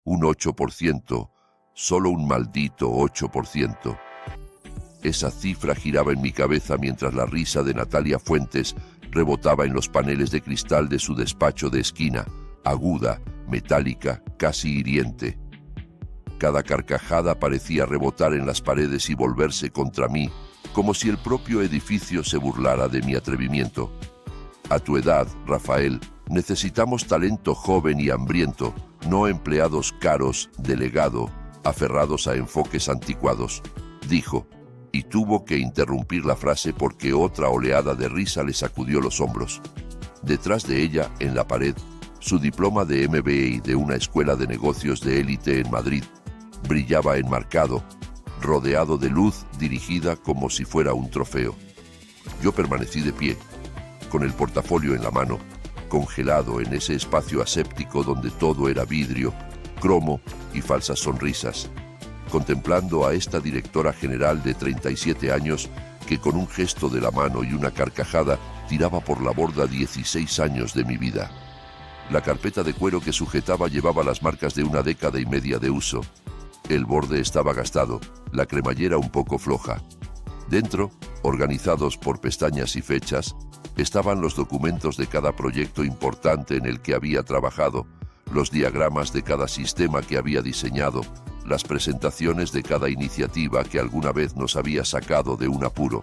un 8%, solo un maldito 8%. Esa cifra giraba en mi cabeza mientras la risa de Natalia Fuentes rebotaba en los paneles de cristal de su despacho de esquina, aguda, metálica, casi hiriente. Cada carcajada parecía rebotar en las paredes y volverse contra mí, como si el propio edificio se burlara de mi atrevimiento. A tu edad, Rafael, necesitamos talento joven y hambriento, no empleados caros, delegado, aferrados a enfoques anticuados, dijo, y tuvo que interrumpir la frase porque otra oleada de risa le sacudió los hombros. Detrás de ella, en la pared, su diploma de MBA de una escuela de negocios de élite en Madrid brillaba enmarcado, rodeado de luz dirigida como si fuera un trofeo. Yo permanecí de pie, con el portafolio en la mano, congelado en ese espacio aséptico donde todo era vidrio, cromo y falsas sonrisas, contemplando a esta directora general de 37 años que con un gesto de la mano y una carcajada tiraba por la borda 16 años de mi vida. La carpeta de cuero que sujetaba llevaba las marcas de una década y media de uso. El borde estaba gastado, la cremallera un poco floja. Dentro, organizados por pestañas y fechas, estaban los documentos de cada proyecto importante en el que había trabajado, los diagramas de cada sistema que había diseñado, las presentaciones de cada iniciativa que alguna vez nos había sacado de un apuro.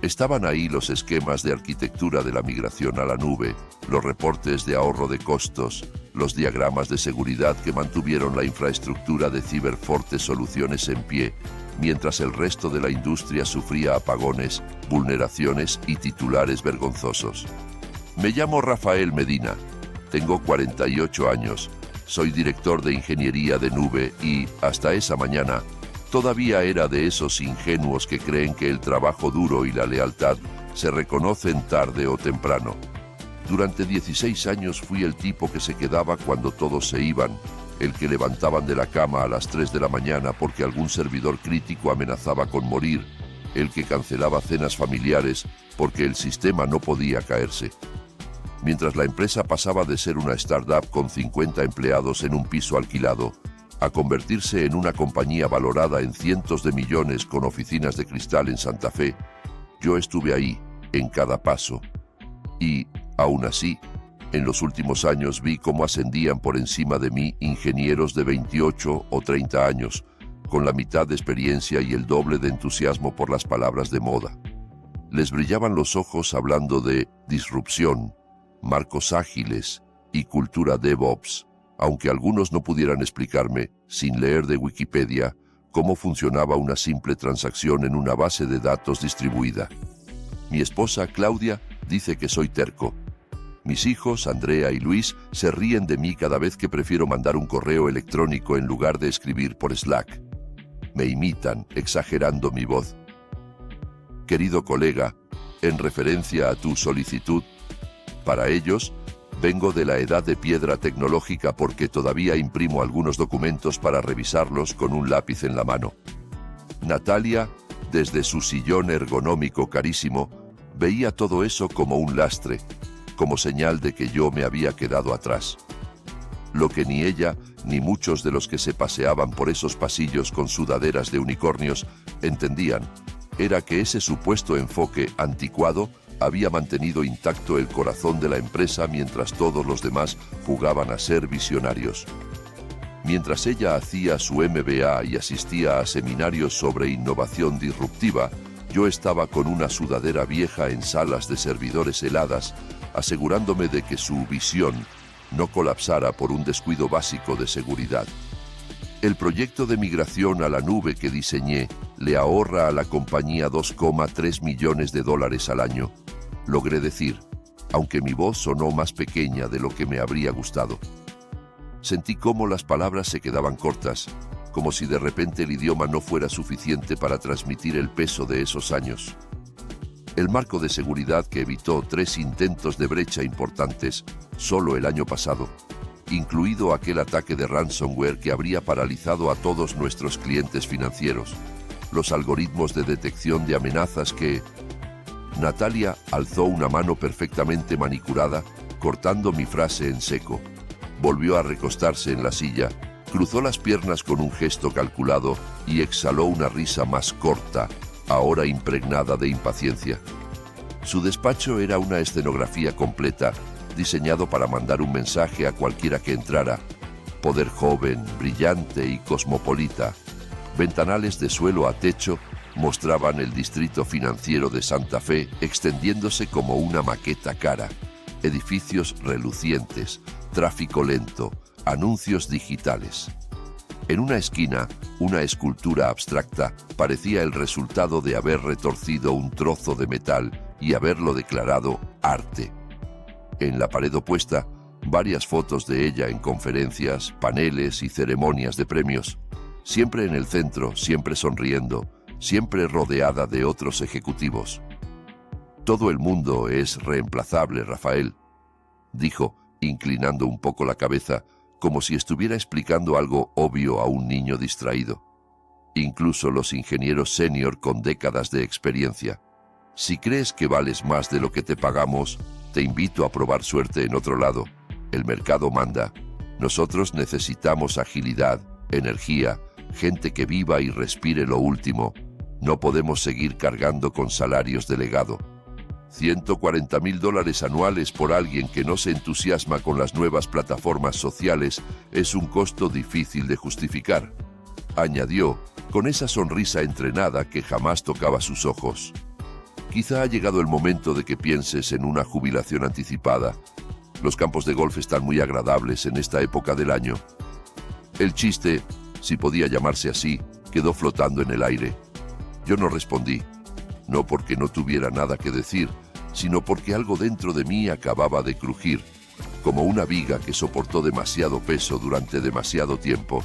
Estaban ahí los esquemas de arquitectura de la migración a la nube, los reportes de ahorro de costos, los diagramas de seguridad que mantuvieron la infraestructura de Ciberforte Soluciones en pie, mientras el resto de la industria sufría apagones, vulneraciones y titulares vergonzosos. Me llamo Rafael Medina, tengo 48 años, soy director de ingeniería de nube y, hasta esa mañana, todavía era de esos ingenuos que creen que el trabajo duro y la lealtad se reconocen tarde o temprano. Durante 16 años fui el tipo que se quedaba cuando todos se iban, el que levantaban de la cama a las 3 de la mañana porque algún servidor crítico amenazaba con morir, el que cancelaba cenas familiares porque el sistema no podía caerse. Mientras la empresa pasaba de ser una startup con 50 empleados en un piso alquilado, a convertirse en una compañía valorada en cientos de millones con oficinas de cristal en Santa Fe, yo estuve ahí, en cada paso. Y, aún así, en los últimos años vi cómo ascendían por encima de mí ingenieros de 28 o 30 años, con la mitad de experiencia y el doble de entusiasmo por las palabras de moda. Les brillaban los ojos hablando de disrupción, marcos ágiles y cultura DevOps, aunque algunos no pudieran explicarme, sin leer de Wikipedia, cómo funcionaba una simple transacción en una base de datos distribuida. Mi esposa, Claudia, dice que soy terco. Mis hijos, Andrea y Luis, se ríen de mí cada vez que prefiero mandar un correo electrónico en lugar de escribir por Slack. Me imitan, exagerando mi voz. Querido colega, en referencia a tu solicitud, para ellos, vengo de la edad de piedra tecnológica porque todavía imprimo algunos documentos para revisarlos con un lápiz en la mano. Natalia, desde su sillón ergonómico carísimo, veía todo eso como un lastre, como señal de que yo me había quedado atrás. Lo que ni ella, ni muchos de los que se paseaban por esos pasillos con sudaderas de unicornios entendían, era que ese supuesto enfoque anticuado había mantenido intacto el corazón de la empresa mientras todos los demás jugaban a ser visionarios. Mientras ella hacía su MBA y asistía a seminarios sobre innovación disruptiva, yo estaba con una sudadera vieja en salas de servidores heladas, asegurándome de que su visión no colapsara por un descuido básico de seguridad. El proyecto de migración a la nube que diseñé le ahorra a la compañía $2,3 millones al año. Logré decir, aunque mi voz sonó más pequeña de lo que me habría gustado. Sentí cómo las palabras se quedaban cortas, como si de repente el idioma no fuera suficiente para transmitir el peso de esos años. El marco de seguridad que evitó 3 intentos de brecha importantes solo el año pasado, incluido aquel ataque de ransomware que habría paralizado a todos nuestros clientes financieros, los algoritmos de detección de amenazas que... Natalia alzó una mano perfectamente manicurada, cortando mi frase en seco. Volvió a recostarse en la silla, Cruzó las piernas con un gesto calculado y exhaló una risa más corta, ahora impregnada de impaciencia. Su despacho era una escenografía completa, diseñado para mandar un mensaje a cualquiera que entrara. Poder joven, brillante y cosmopolita. Ventanales de suelo a techo mostraban el distrito financiero de Santa Fe extendiéndose como una maqueta cara. Edificios relucientes, tráfico lento, anuncios digitales. En una esquina, una escultura abstracta parecía el resultado de haber retorcido un trozo de metal y haberlo declarado arte. En la pared opuesta, varias fotos de ella en conferencias, paneles y ceremonias de premios. Siempre en el centro, siempre sonriendo, siempre rodeada de otros ejecutivos. «Todo el mundo es reemplazable, Rafael», dijo, inclinando un poco la cabeza, como si estuviera explicando algo obvio a un niño distraído. Incluso los ingenieros senior con décadas de experiencia. Si crees que vales más de lo que te pagamos, te invito a probar suerte en otro lado. El mercado manda. Nosotros necesitamos agilidad, energía, gente que viva y respire lo último. No podemos seguir cargando con salarios de legado. $140,000 anuales por alguien que no se entusiasma con las nuevas plataformas sociales es un costo difícil de justificar, añadió, con esa sonrisa entrenada que jamás tocaba sus ojos. Quizá ha llegado el momento de que pienses en una jubilación anticipada. Los campos de golf están muy agradables en esta época del año. El chiste, si podía llamarse así, quedó flotando en el aire. Yo no respondí, no porque no tuviera nada que decir, sino porque algo dentro de mí acababa de crujir, como una viga que soportó demasiado peso durante demasiado tiempo.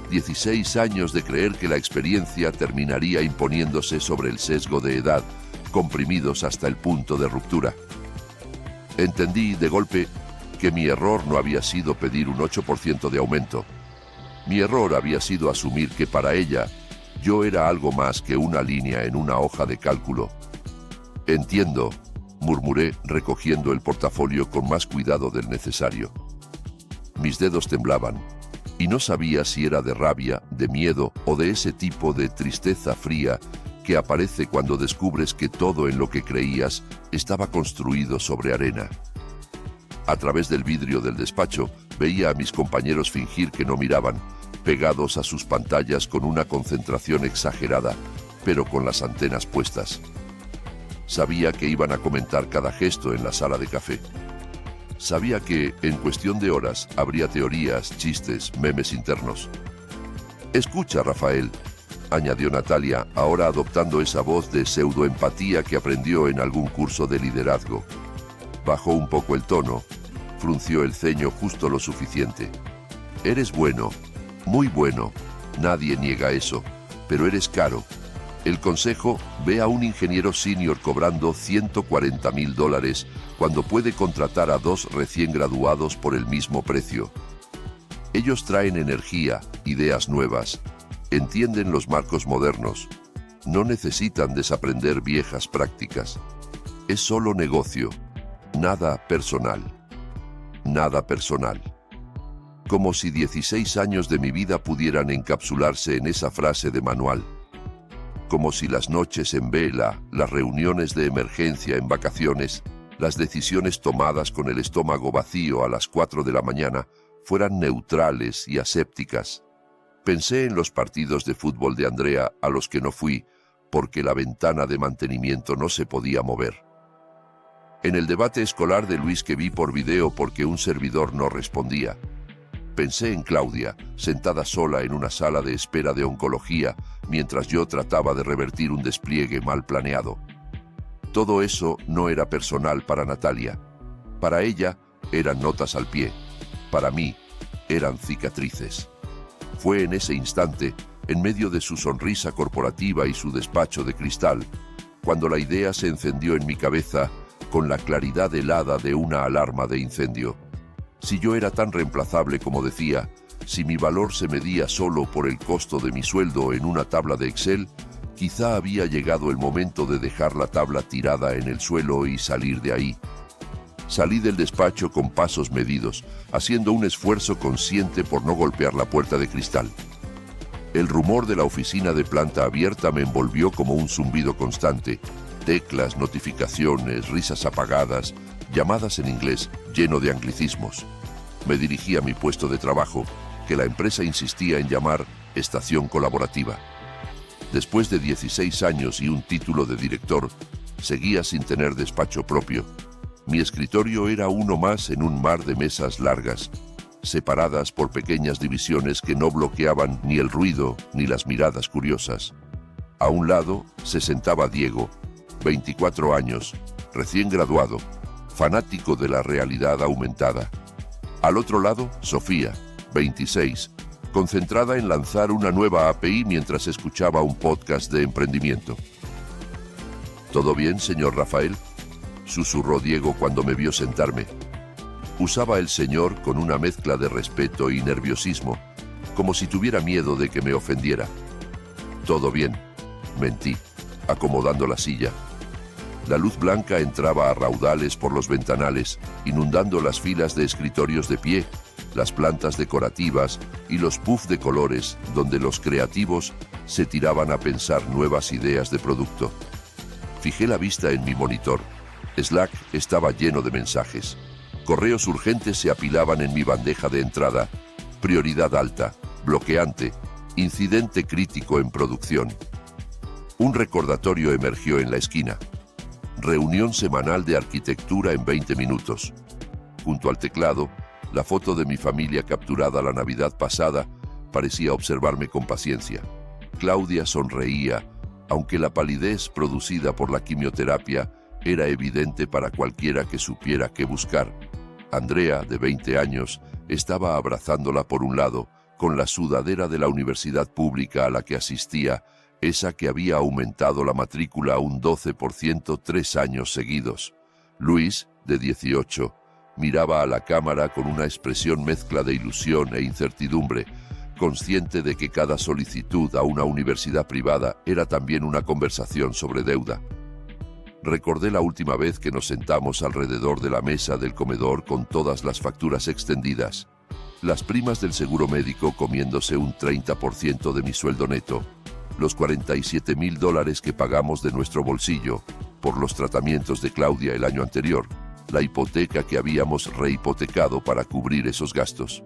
16 años de creer que la experiencia terminaría imponiéndose sobre el sesgo de edad, comprimidos hasta el punto de ruptura. Entendí de golpe que mi error no había sido pedir un 8% de aumento. Mi error había sido asumir que para ella yo era algo más que una línea en una hoja de cálculo. «Entiendo», murmuré, recogiendo el portafolio con más cuidado del necesario. Mis dedos temblaban, y no sabía si era de rabia, de miedo o de ese tipo de tristeza fría que aparece cuando descubres que todo en lo que creías estaba construido sobre arena. A través del vidrio del despacho veía a mis compañeros fingir que no miraban, pegados a sus pantallas con una concentración exagerada, pero con las antenas puestas. Sabía que iban a comentar cada gesto en la sala de café. Sabía que, en cuestión de horas, habría teorías, chistes, memes internos. «Escucha, Rafael», añadió Natalia, ahora adoptando esa voz de pseudoempatía que aprendió en algún curso de liderazgo. Bajó un poco el tono, frunció el ceño justo lo suficiente. «Eres bueno, muy bueno, nadie niega eso, pero eres caro. El consejo, ve a un ingeniero senior cobrando $140,000 cuando puede contratar a 2 recién graduados por el mismo precio. Ellos traen energía, ideas nuevas, entienden los marcos modernos, no necesitan desaprender viejas prácticas. Es solo negocio, nada personal. Nada personal». Como si 16 años de mi vida pudieran encapsularse en esa frase de manual. Como si las noches en vela, las reuniones de emergencia en vacaciones, las decisiones tomadas con el estómago vacío a las 4 de la mañana fueran neutrales y asépticas. Pensé en los partidos de fútbol de Andrea a los que no fui, porque la ventana de mantenimiento no se podía mover. En el debate escolar de Luis que vi por video porque un servidor no respondía. Pensé en Claudia, sentada sola en una sala de espera de oncología, mientras yo trataba de revertir un despliegue mal planeado. Todo eso no era personal para Natalia. Para ella eran notas al pie. Para mí eran cicatrices. Fue en ese instante, en medio de su sonrisa corporativa y su despacho de cristal, cuando la idea se encendió en mi cabeza con la claridad helada de una alarma de incendio. Si yo era tan reemplazable como decía, si mi valor se medía solo por el costo de mi sueldo en una tabla de Excel, quizá había llegado el momento de dejar la tabla tirada en el suelo y salir de ahí. Salí del despacho con pasos medidos, haciendo un esfuerzo consciente por no golpear la puerta de cristal. El rumor de la oficina de planta abierta me envolvió como un zumbido constante. Teclas, notificaciones, risas apagadas, llamadas en inglés, lleno de anglicismos. Me dirigí a mi puesto de trabajo, que la empresa insistía en llamar estación colaborativa. Después de 16 años y un título de director, seguía sin tener despacho propio. Mi escritorio era uno más en un mar de mesas largas, separadas por pequeñas divisiones que no bloqueaban ni el ruido ni las miradas curiosas. A un lado se sentaba Diego, 24 años, recién graduado, fanático de la realidad aumentada. Al otro lado, Sofía, 26, concentrada en lanzar una nueva API mientras escuchaba un podcast de emprendimiento. ¿Todo bien, señor Rafael?, susurró Diego cuando me vio sentarme. Usaba el señor con una mezcla de respeto y nerviosismo, como si tuviera miedo de que me ofendiera. Todo bien, mentí, acomodando la silla. La luz blanca entraba a raudales por los ventanales, inundando las filas de escritorios de pie, las plantas decorativas y los puffs de colores donde los creativos se tiraban a pensar nuevas ideas de producto. Fijé la vista en mi monitor. Slack estaba lleno de mensajes. Correos urgentes se apilaban en mi bandeja de entrada. Prioridad alta, bloqueante, incidente crítico en producción. Un recordatorio emergió en la esquina. Reunión semanal de arquitectura en 20 minutos. Junto al teclado, la foto de mi familia capturada la Navidad pasada parecía observarme con paciencia. Claudia sonreía, aunque la palidez producida por la quimioterapia era evidente para cualquiera que supiera qué buscar. Andrea, de 20 años, estaba abrazándola por un lado, con la sudadera de la universidad pública a la que asistía, esa que había aumentado la matrícula un 12% 3 años seguidos. Luis, de 18, miraba a la cámara con una expresión mezcla de ilusión e incertidumbre, consciente de que cada solicitud a una universidad privada era también una conversación sobre deuda. Recordé la última vez que nos sentamos alrededor de la mesa del comedor con todas las facturas extendidas. Las primas del seguro médico comiéndose un 30% de mi sueldo neto. Los $47,000 que pagamos de nuestro bolsillo por los tratamientos de Claudia el año anterior. La hipoteca que habíamos rehipotecado para cubrir esos gastos.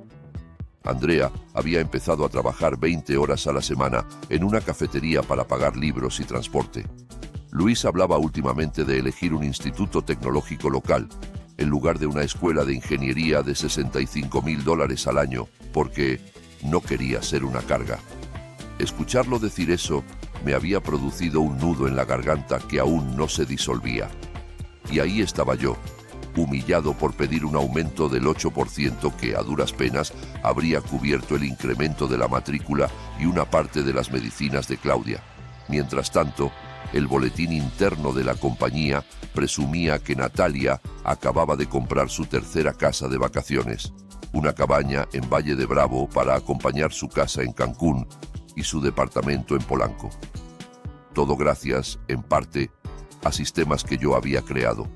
Andrea había empezado a trabajar 20 horas a la semana en una cafetería para pagar libros y transporte. Luis hablaba últimamente de elegir un instituto tecnológico local, en lugar de una escuela de ingeniería de $65,000 al año, porque no quería ser una carga. Escucharlo decir eso me había producido un nudo en la garganta que aún no se disolvía. Y ahí estaba yo, humillado por pedir un aumento del 8% que a duras penas habría cubierto el incremento de la matrícula y una parte de las medicinas de Claudia. Mientras tanto, el boletín interno de la compañía presumía que Natalia acababa de comprar su tercera casa de vacaciones, una cabaña en Valle de Bravo para acompañar su casa en Cancún y su departamento en Polanco. Todo gracias, en parte, a sistemas que yo había creado.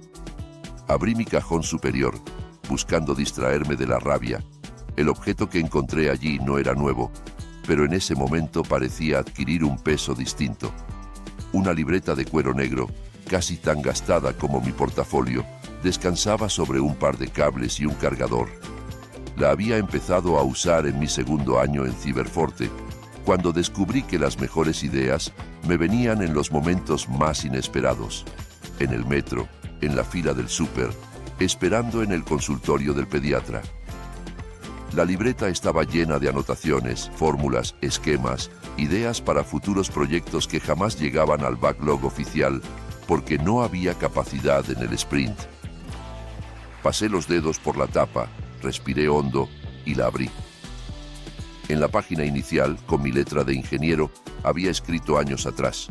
Abrí mi cajón superior, buscando distraerme de la rabia. El objeto que encontré allí no era nuevo, pero en ese momento parecía adquirir un peso distinto. Una libreta de cuero negro, casi tan gastada como mi portafolio, descansaba sobre un par de cables y un cargador. La había empezado a usar en mi segundo año en Ciberforte, cuando descubrí que las mejores ideas me venían en los momentos más inesperados. En el metro, en la fila del súper, esperando en el consultorio del pediatra. La libreta estaba llena de anotaciones, fórmulas, esquemas, ideas para futuros proyectos que jamás llegaban al backlog oficial porque no había capacidad en el sprint. Pasé los dedos por la tapa, respiré hondo y la abrí. En la página inicial, con mi letra de ingeniero, había escrito años atrás: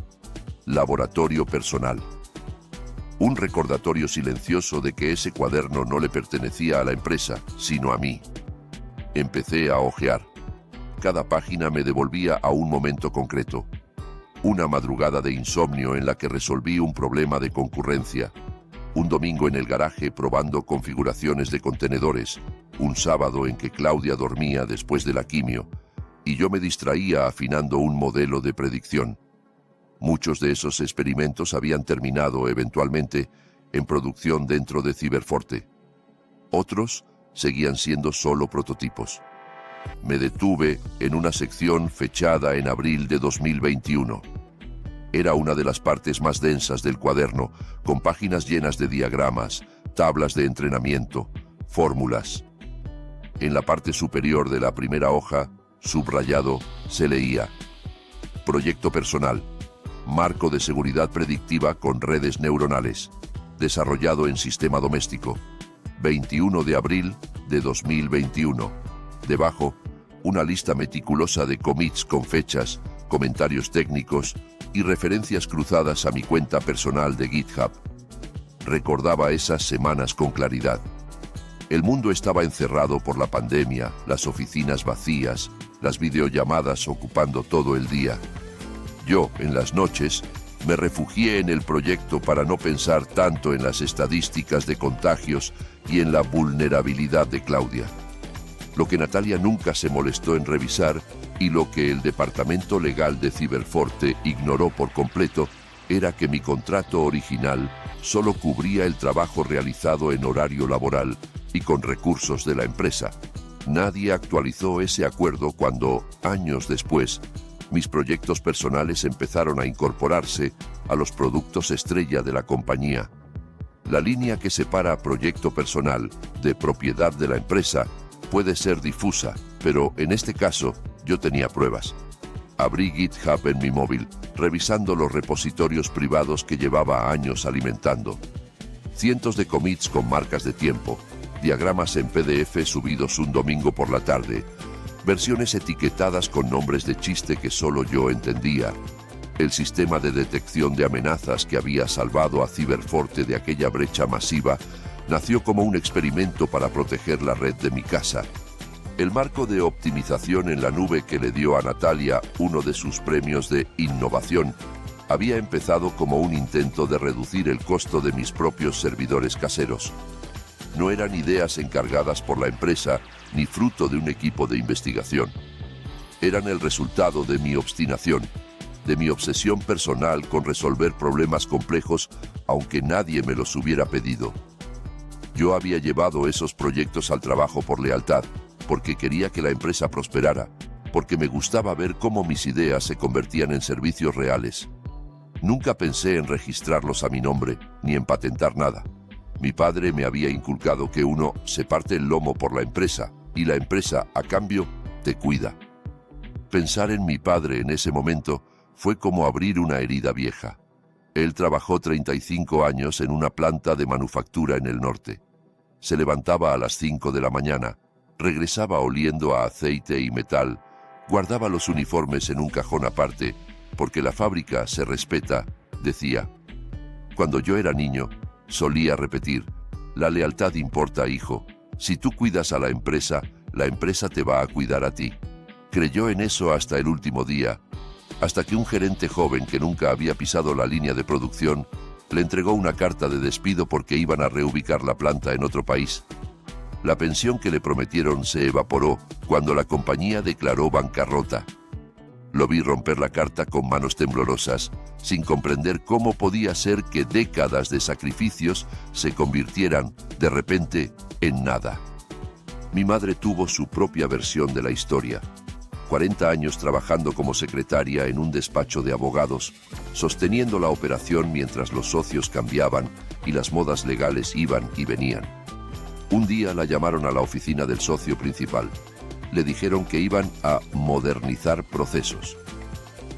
Laboratorio personal. Un recordatorio silencioso de que ese cuaderno no le pertenecía a la empresa, sino a mí. Empecé a hojear. Cada página me devolvía a un momento concreto. Una madrugada de insomnio en la que resolví un problema de concurrencia. Un domingo en el garaje probando configuraciones de contenedores, un sábado en que Claudia dormía después de la quimio y yo me distraía afinando un modelo de predicción. Muchos de esos experimentos habían terminado eventualmente en producción dentro de Cyberforte. Otros seguían siendo solo prototipos. Me detuve en una sección fechada en abril de 2021. Era una de las partes más densas del cuaderno, con páginas llenas de diagramas, tablas de entrenamiento, fórmulas. En la parte superior de la primera hoja, subrayado, se leía: Proyecto personal, marco de seguridad predictiva con redes neuronales, desarrollado en sistema doméstico, 21 de abril de 2021. Debajo, una lista meticulosa de commits con fechas, comentarios técnicos y referencias cruzadas a mi cuenta personal de GitHub. Recordaba esas semanas con claridad. El mundo estaba encerrado por la pandemia, las oficinas vacías, las videollamadas ocupando todo el día. Yo, en las noches, me refugié en el proyecto para no pensar tanto en las estadísticas de contagios y en la vulnerabilidad de Claudia. Lo que Natalia nunca se molestó en revisar y lo que el departamento legal de Cyberforte ignoró por completo era que mi contrato original solo cubría el trabajo realizado en horario laboral y con recursos de la empresa. Nadie actualizó ese acuerdo cuando, años después, mis proyectos personales empezaron a incorporarse a los productos estrella de la compañía. La línea que separa proyecto personal de propiedad de la empresa puede ser difusa, pero en este caso yo tenía pruebas. Abrí GitHub en mi móvil, revisando los repositorios privados que llevaba años alimentando. Cientos de commits con marcas de tiempo, diagramas en PDF subidos un domingo por la tarde, versiones etiquetadas con nombres de chiste que solo yo entendía, el sistema de detección de amenazas que había salvado a Cyberforte de aquella brecha masiva nació como un experimento para proteger la red de mi casa. El marco de optimización en la nube que le dio a Natalia uno de sus premios de innovación había empezado como un intento de reducir el costo de mis propios servidores caseros. No eran ideas encargadas por la empresa ni fruto de un equipo de investigación. Eran el resultado de mi obstinación, de mi obsesión personal con resolver problemas complejos aunque nadie me los hubiera pedido. Yo había llevado esos proyectos al trabajo por lealtad, porque quería que la empresa prosperara, porque me gustaba ver cómo mis ideas se convertían en servicios reales. Nunca pensé en registrarlos a mi nombre, ni en patentar nada. Mi padre me había inculcado que uno se parte el lomo por la empresa, y la empresa, a cambio, te cuida. Pensar en mi padre en ese momento fue como abrir una herida vieja. Él trabajó 35 años en una planta de manufactura en el norte. Se levantaba a las 5 de la mañana, regresaba oliendo a aceite y metal, guardaba los uniformes en un cajón aparte, porque la fábrica se respeta, decía. Cuando yo era niño, solía repetir: la lealtad importa, hijo. Si tú cuidas a la empresa te va a cuidar a ti. Creyó en eso hasta el último día, hasta que un gerente joven que nunca había pisado la línea de producción le entregó una carta de despido porque iban a reubicar la planta en otro país. La pensión que le prometieron se evaporó cuando la compañía declaró bancarrota. Lo vi romper la carta con manos temblorosas, sin comprender cómo podía ser que décadas de sacrificios se convirtieran, de repente, en nada. Mi madre tuvo su propia versión de la historia. 40 años trabajando como secretaria en un despacho de abogados, sosteniendo la operación mientras los socios cambiaban y las modas legales iban y venían. Un día la llamaron a la oficina del socio principal. Le dijeron que iban a modernizar procesos.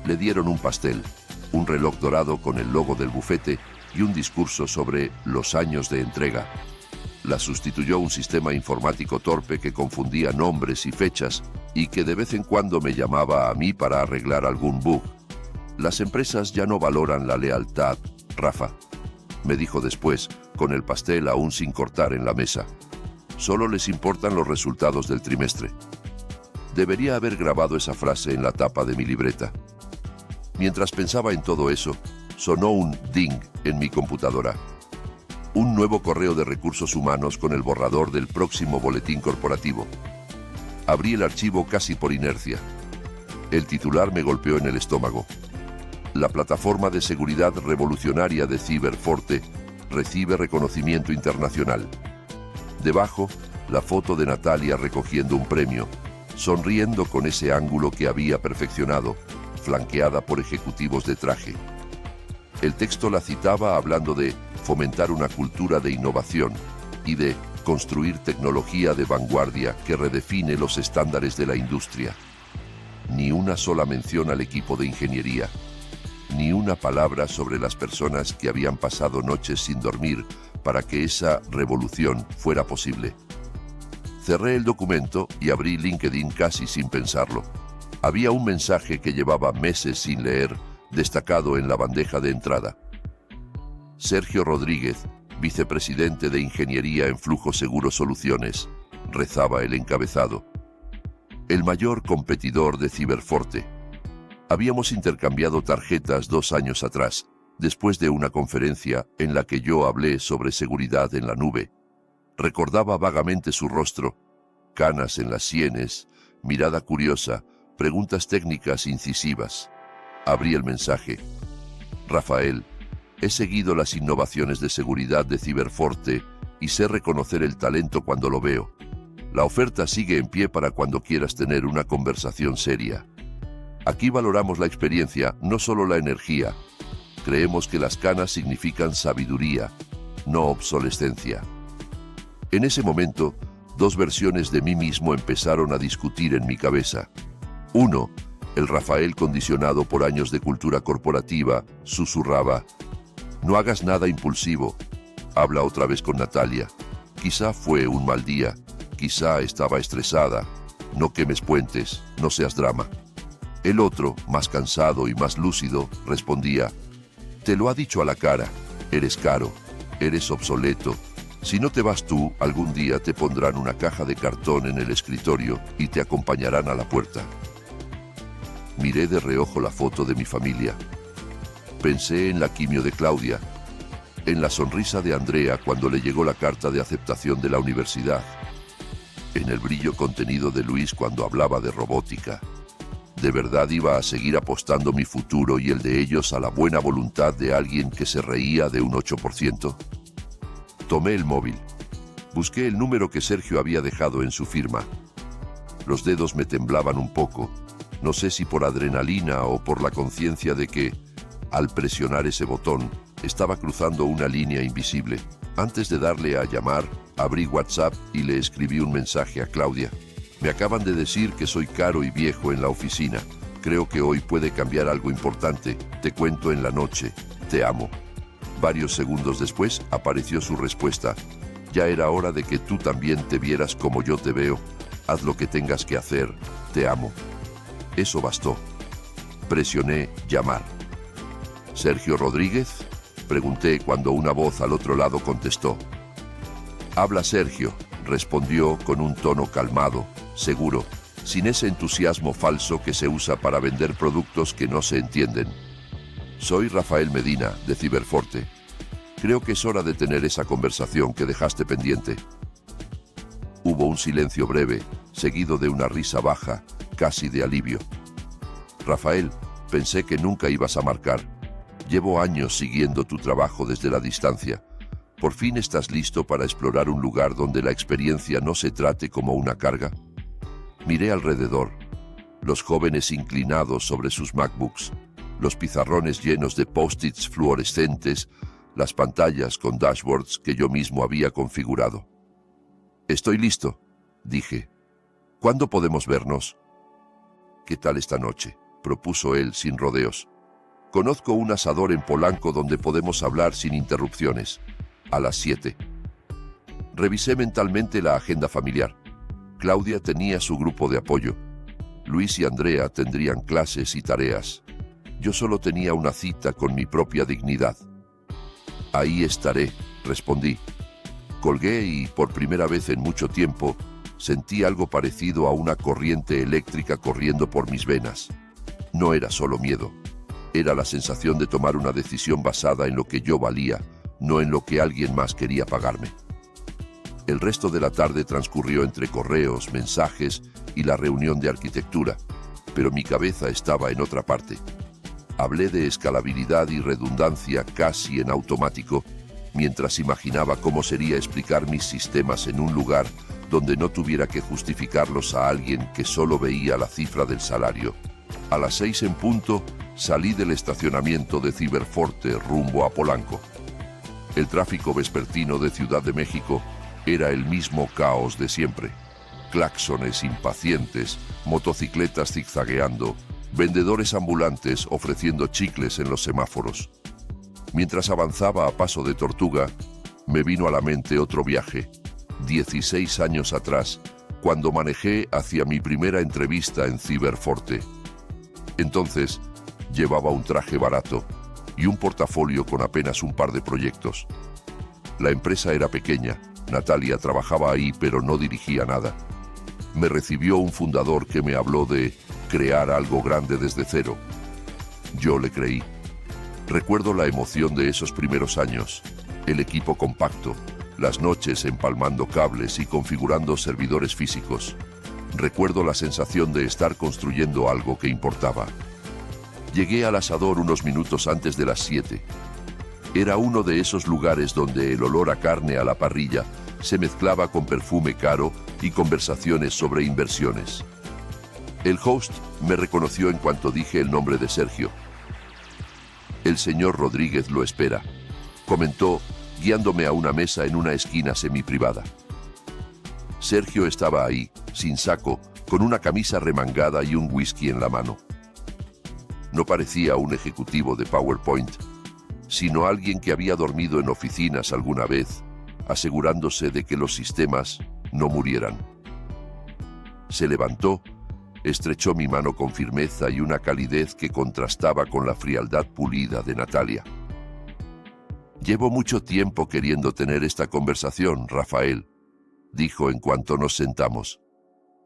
Le dieron un pastel, un reloj dorado con el logo del bufete y un discurso sobre los años de entrega. La sustituyó un sistema informático torpe que confundía nombres y fechas y que de vez en cuando me llamaba a mí para arreglar algún bug. Las empresas ya no valoran la lealtad, Rafa, me dijo después, con el pastel aún sin cortar en la mesa. Solo les importan los resultados del trimestre. Debería haber grabado esa frase en la tapa de mi libreta. Mientras pensaba en todo eso, sonó un ding en mi computadora. Un nuevo correo de recursos humanos con el borrador del próximo boletín corporativo. Abrí el archivo casi por inercia. El titular me golpeó en el estómago. La plataforma de seguridad revolucionaria de Cyberforte recibe reconocimiento internacional. Debajo, la foto de Natalia recogiendo un premio, sonriendo con ese ángulo que había perfeccionado, flanqueada por ejecutivos de traje. El texto la citaba hablando de fomentar una cultura de innovación y de construir tecnología de vanguardia que redefine los estándares de la industria. Ni una sola mención al equipo de ingeniería, ni una palabra sobre las personas que habían pasado noches sin dormir para que esa revolución fuera posible. Cerré el documento y abrí LinkedIn casi sin pensarlo. Había un mensaje que llevaba meses sin leer, destacado en la bandeja de entrada. Sergio Rodríguez, vicepresidente de Ingeniería en Flujo Seguro Soluciones, rezaba el encabezado. El mayor competidor de Cyberforte. Habíamos intercambiado tarjetas 2 años atrás, después de una conferencia en la que yo hablé sobre seguridad en la nube. Recordaba vagamente su rostro, canas en las sienes, mirada curiosa, preguntas técnicas incisivas. Abrí el mensaje. Rafael, he seguido las innovaciones de seguridad de Cyberforte y sé reconocer el talento cuando lo veo. La oferta sigue en pie para cuando quieras tener una conversación seria. Aquí valoramos la experiencia, no solo la energía. Creemos que las canas significan sabiduría, no obsolescencia. En ese momento, 2 versiones de mí mismo empezaron a discutir en mi cabeza. 1, el Rafael condicionado por años de cultura corporativa, susurraba: no hagas nada impulsivo. Habla otra vez con Natalia. Quizá fue un mal día, quizá estaba estresada. No quemes puentes, no seas drama. El otro, más cansado y más lúcido, respondía: te lo ha dicho a la cara, eres caro, eres obsoleto. Si no te vas tú, algún día te pondrán una caja de cartón en el escritorio y te acompañarán a la puerta. Miré de reojo la foto de mi familia. Pensé en la quimio de Claudia, en la sonrisa de Andrea cuando le llegó la carta de aceptación de la universidad, en el brillo contenido de Luis cuando hablaba de robótica. ¿De verdad iba a seguir apostando mi futuro y el de ellos a la buena voluntad de alguien que se reía de un 8%? Tomé el móvil. Busqué el número que Sergio había dejado en su firma. Los dedos me temblaban un poco, no sé si por adrenalina o por la conciencia de que, al presionar ese botón, estaba cruzando una línea invisible. Antes de darle a llamar, abrí WhatsApp y le escribí un mensaje a Claudia. Me acaban de decir que soy caro y viejo en la oficina. Creo que hoy puede cambiar algo importante. Te cuento en la noche. Te amo. Varios segundos después apareció su respuesta. Ya era hora de que tú también te vieras como yo te veo. Haz lo que tengas que hacer. Te amo. Eso bastó. Presioné llamar. ¿Sergio Rodríguez? Pregunté cuando una voz al otro lado contestó. Habla Sergio, respondió con un tono calmado, seguro, sin ese entusiasmo falso que se usa para vender productos que no se entienden. Soy Rafael Medina, de Cyberforte. Creo que es hora de tener esa conversación que dejaste pendiente. Hubo un silencio breve, seguido de una risa baja, casi de alivio. Rafael, pensé que nunca ibas a marcar. Llevo años siguiendo tu trabajo desde la distancia. ¿Por fin estás listo para explorar un lugar donde la experiencia no se trate como una carga? Miré alrededor. Los jóvenes inclinados sobre sus MacBooks, los pizarrones llenos de post-its fluorescentes, las pantallas con dashboards que yo mismo había configurado. Estoy listo, dije. ¿Cuándo podemos vernos? ¿Qué tal esta noche?, propuso él sin rodeos. Conozco un asador en Polanco donde podemos hablar sin interrupciones. A las 7. Revisé mentalmente la agenda familiar. Claudia tenía su grupo de apoyo. Luis y Andrea tendrían clases y tareas. Yo solo tenía una cita con mi propia dignidad. Ahí estaré, respondí. Colgué y, por primera vez en mucho tiempo, sentí algo parecido a una corriente eléctrica corriendo por mis venas. No era solo miedo. Era la sensación de tomar una decisión basada en lo que yo valía, no en lo que alguien más quería pagarme. El resto de la tarde transcurrió entre correos, mensajes y la reunión de arquitectura, pero mi cabeza estaba en otra parte. Hablé de escalabilidad y redundancia casi en automático, mientras imaginaba cómo sería explicar mis sistemas en un lugar donde no tuviera que justificarlos a alguien que solo veía la cifra del salario. A las 6 en punto, salí del estacionamiento de Ciberforte rumbo a Polanco. El tráfico vespertino de Ciudad de México era el mismo caos de siempre. Claxones impacientes, motocicletas zigzagueando, vendedores ambulantes ofreciendo chicles en los semáforos. Mientras avanzaba a paso de tortuga, me vino a la mente otro viaje, 16 años atrás, cuando manejé hacia mi primera entrevista en Ciberforte. Entonces, llevaba un traje barato y un portafolio con apenas un par de proyectos. La empresa era pequeña, Natalia trabajaba ahí pero no dirigía nada. Me recibió un fundador que me habló de crear algo grande desde cero. Yo le creí. Recuerdo la emoción de esos primeros años, el equipo compacto, las noches empalmando cables y configurando servidores físicos. Recuerdo la sensación de estar construyendo algo que importaba. Llegué al asador unos minutos antes de las 7. Era uno de esos lugares donde el olor a carne a la parrilla se mezclaba con perfume caro y conversaciones sobre inversiones. El host me reconoció en cuanto dije el nombre de Sergio. El señor Rodríguez lo espera, comentó, guiándome a una mesa en una esquina semiprivada. Sergio estaba ahí, sin saco, con una camisa remangada y un whisky en la mano. No parecía un ejecutivo de PowerPoint, sino alguien que había dormido en oficinas alguna vez, asegurándose de que los sistemas no murieran. Se levantó, estrechó mi mano con firmeza y una calidez que contrastaba con la frialdad pulida de Natalia. «Llevo mucho tiempo queriendo tener esta conversación, Rafael», dijo en cuanto nos sentamos.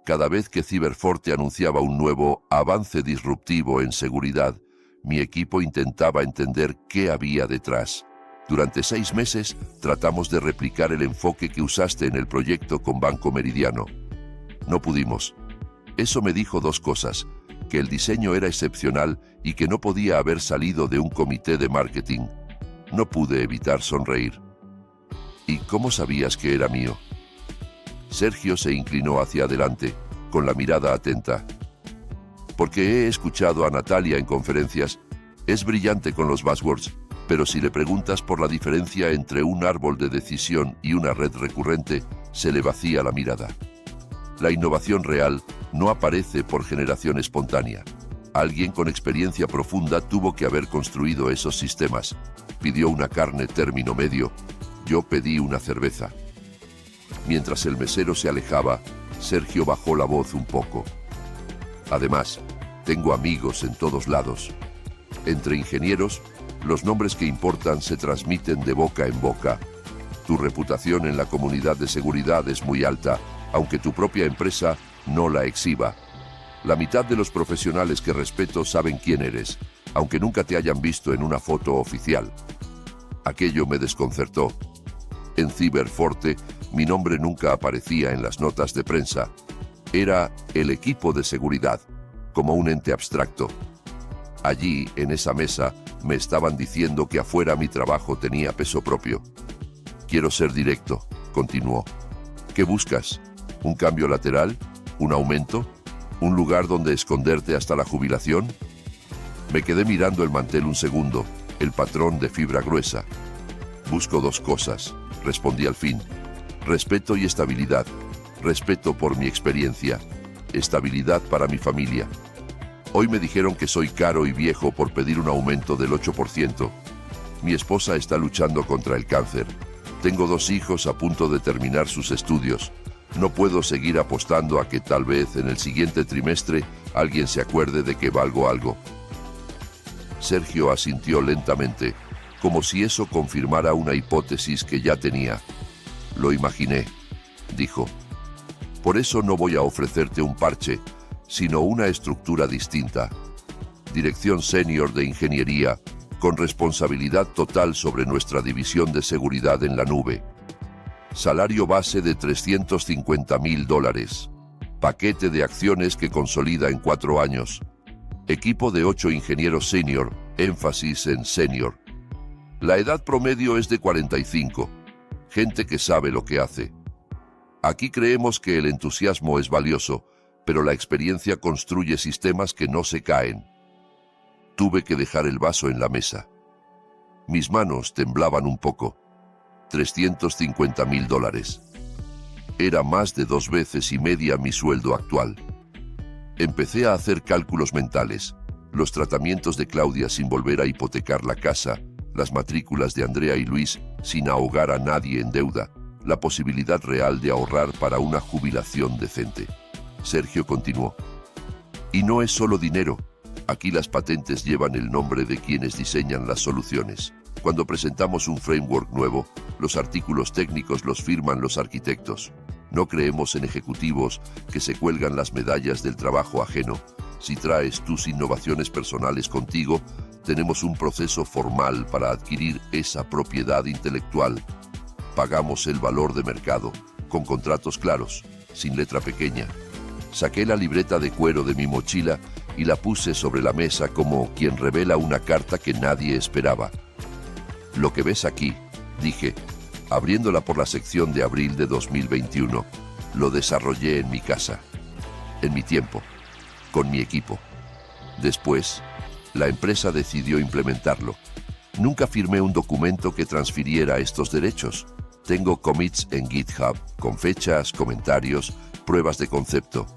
Cada vez que Ciberforte anunciaba un nuevo avance disruptivo en seguridad, mi equipo intentaba entender qué había detrás. Durante 6 meses tratamos de replicar el enfoque que usaste en el proyecto con Banco Meridiano. No pudimos. Eso me dijo 2 cosas, que el diseño era excepcional y que no podía haber salido de un comité de marketing. No pude evitar sonreír. ¿Y cómo sabías que era mío? Sergio se inclinó hacia adelante, con la mirada atenta. Porque he escuchado a Natalia en conferencias. Es brillante con los buzzwords, pero si le preguntas por la diferencia entre un árbol de decisión y una red recurrente, se le vacía la mirada. La innovación real no aparece por generación espontánea. Alguien con experiencia profunda tuvo que haber construido esos sistemas. Pidió una carne término medio, yo pedí una cerveza. Mientras el mesero se alejaba, Sergio bajó la voz un poco. Además, tengo amigos en todos lados. Entre ingenieros, los nombres que importan se transmiten de boca en boca. Tu reputación en la comunidad de seguridad es muy alta, aunque tu propia empresa no la exhiba. La mitad de los profesionales que respeto saben quién eres, aunque nunca te hayan visto en una foto oficial. Aquello me desconcertó. En Ciberforte, mi nombre nunca aparecía en las notas de prensa. Era el equipo de seguridad, como un ente abstracto. Allí, en esa mesa, me estaban diciendo que afuera mi trabajo tenía peso propio. Quiero ser directo, continuó. ¿Qué buscas? ¿Un cambio lateral? ¿Un aumento? ¿Un lugar donde esconderte hasta la jubilación? Me quedé mirando el mantel un segundo, el patrón de fibra gruesa. Busco 2 cosas, respondí al fin. Respeto y estabilidad. Respeto por mi experiencia. Estabilidad para mi familia. Hoy me dijeron que soy caro y viejo por pedir un aumento del 8%. Mi esposa está luchando contra el cáncer. Tengo 2 hijos a punto de terminar sus estudios. No puedo seguir apostando a que tal vez en el siguiente trimestre alguien se acuerde de que valgo algo. Sergio asintió lentamente, como si eso confirmara una hipótesis que ya tenía. Lo imaginé, dijo. Por eso no voy a ofrecerte un parche, sino una estructura distinta. Dirección senior de ingeniería, con responsabilidad total sobre nuestra división de seguridad en la nube. Salario base de $350,000. Paquete de acciones que consolida en 4 años. Equipo de 8 ingenieros senior, énfasis en senior. La edad promedio es de 45. Gente que sabe lo que hace. Aquí creemos que el entusiasmo es valioso, pero la experiencia construye sistemas que no se caen. Tuve que dejar el vaso en la mesa. Mis manos temblaban un poco. $350,000. Era más de 2 veces y media mi sueldo actual. Empecé a hacer cálculos mentales, los tratamientos de Claudia sin volver a hipotecar la casa, las matrículas de Andrea y Luis sin ahogar a nadie en deuda, la posibilidad real de ahorrar para una jubilación decente. Sergio continuó. Y no es solo dinero. Aquí las patentes llevan el nombre de quienes diseñan las soluciones. Cuando presentamos un framework nuevo, los artículos técnicos los firman los arquitectos. No creemos en ejecutivos que se cuelgan las medallas del trabajo ajeno. Si traes tus innovaciones personales contigo, tenemos un proceso formal para adquirir esa propiedad intelectual. Pagamos el valor de mercado, con contratos claros, sin letra pequeña. Saqué la libreta de cuero de mi mochila y la puse sobre la mesa como quien revela una carta que nadie esperaba. Lo que ves aquí, dije, abriéndola por la sección de abril de 2021, lo desarrollé en mi casa, en mi tiempo, con mi equipo. Después, la empresa decidió implementarlo. Nunca firmé un documento que transfiriera estos derechos. Tengo commits en GitHub, con fechas, comentarios, pruebas de concepto.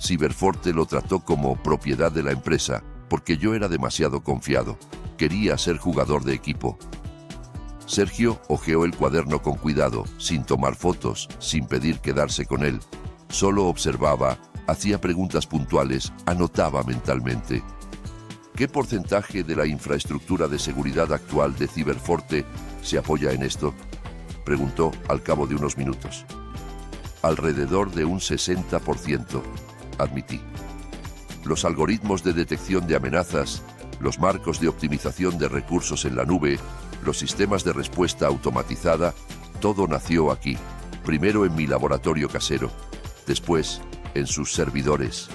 Cyberforte lo trató como propiedad de la empresa, porque yo era demasiado confiado. Quería ser jugador de equipo. Sergio hojeó el cuaderno con cuidado, sin tomar fotos, sin pedir quedarse con él. Solo observaba, hacía preguntas puntuales, anotaba mentalmente. ¿Qué porcentaje de la infraestructura de seguridad actual de Cyberforte se apoya en esto?, preguntó al cabo de unos minutos. Alrededor de un 60%, admití. Los algoritmos de detección de amenazas, los marcos de optimización de recursos en la nube, los sistemas de respuesta automatizada, todo nació aquí, primero en mi laboratorio casero, después en sus servidores.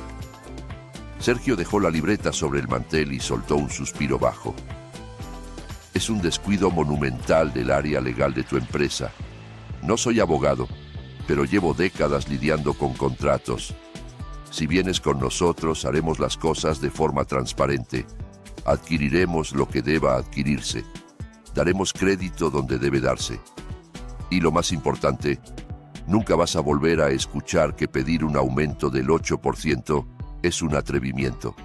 Sergio dejó la libreta sobre el mantel y soltó un suspiro bajo. Es un descuido monumental del área legal de tu empresa. No soy abogado, pero llevo décadas lidiando con contratos. Si vienes con nosotros, haremos las cosas de forma transparente. Adquiriremos lo que deba adquirirse. Daremos crédito donde debe darse. Y lo más importante, nunca vas a volver a escuchar que pedir un aumento del 8% es un atrevimiento.